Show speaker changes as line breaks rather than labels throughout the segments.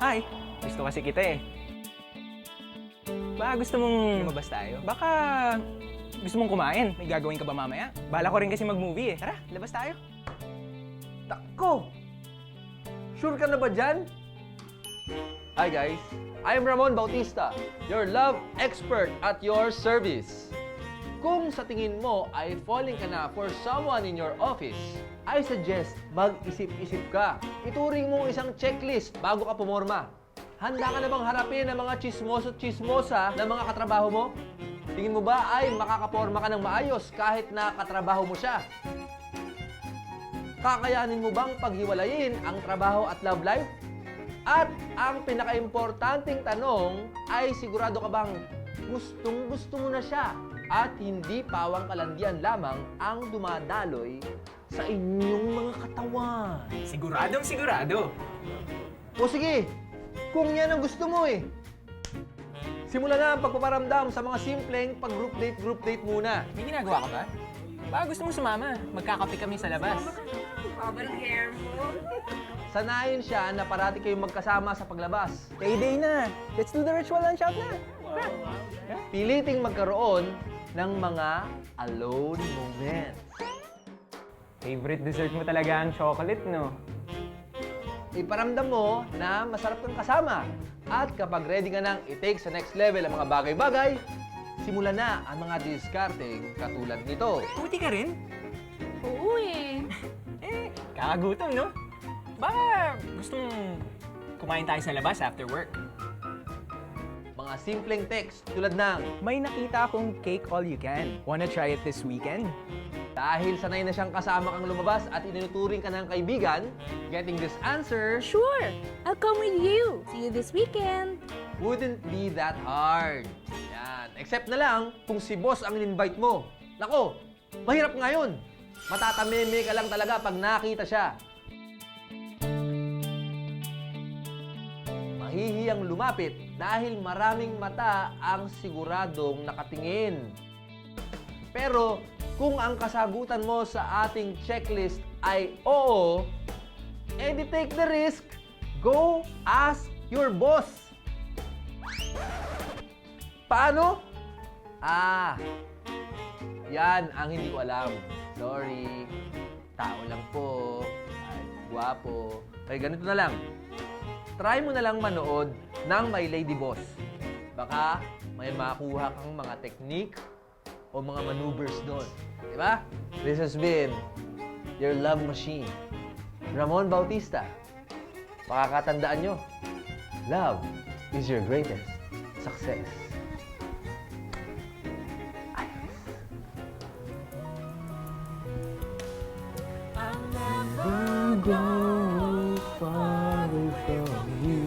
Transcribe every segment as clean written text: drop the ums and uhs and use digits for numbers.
Hi, gusto kasi kita eh. Ba, gusto mong lumabas tayo? Baka gusto mong kumain? May gagawin ka ba mamaya? Bala ko rin kasi mag-movie eh. Tara, labas tayo.
Tako! Sure ka na ba dyan? Hi guys, I'm Ramon Bautista, your love expert at your service. Kung sa tingin mo ay falling ka na for someone in your office, I suggest mag-isip-isip ka. Ituring mo isang checklist bago ka pumorma. Handa ka na bang harapin ang mga chismoso-chismosa ng mga katrabaho mo? Tingin mo ba ay makakaporma ka ng maayos kahit na katrabaho mo siya? Kakayanin mo bang paghiwalayin ang trabaho at love life? At ang pinaka-importanting tanong ay sigurado ka bang gustong-gusto mo na siya at hindi pawang kalandian lamang ang dumadaloy sa inyong mga katawan?
Siguradong sigurado.
O sige, kung yan ang gusto mo eh. Simula na ang pagpaparamdam sa mga simpleng pag-group date muna.
May ginagawa ka ba? Baka gusto mong sumama. Magkakape kami sa labas.
Sanayin siya na parati kayong magkasama sa paglabas.
Payday na. Let's do the ritual lunch out na.
Piliting magkaroon ng mga alone moments.
Favorite dessert mo talaga ang chocolate, no?
Iparamdam mo na masarap kang kasama. At kapag ready ka nang i-take sa next level ang mga bagay-bagay, simulan na ang mga discarding katulad nito.
Puti ka rin?
Oo eh.
Kakagutom, no? Baka gusto mong kumain tayo sa labas after work.
Mga simpleng text tulad ng,
May nakita akong cake all you can. Wanna try it this weekend?
dahil sanay na siyang kasama kang lumabas at itinuturing ka ng kaibigan, getting this answer
Sure, I'll come with you. See you this weekend.
wouldn't be that hard. Yan. Except na lang kung si boss ang in-invite mo. Nako, mahirap ngayon. Matatameme ka lang talaga pag nakita siya. Mahihiyang lumapit dahil maraming mata ang siguradong nakatingin. Pero kung ang kasagutan mo sa ating checklist ay oo, edi take the risk, go ask your boss. Paano? Yan ang hindi ko alam. Sorry. Tao lang po. Ay, guwapo. Ay, ganito na lang. Try mo na lang manood ng My Lady Boss. Baka may makuha kang mga technique o mga maneuvers doon. Diba? This has been your love machine. Ramon Bautista. Pakakatandaan nyo, love is your greatest success. Go far away from you.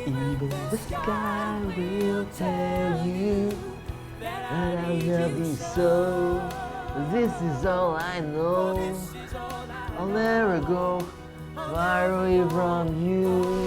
Even the sky will tell you that I love you so. This is all I know. I'll never go far away from you.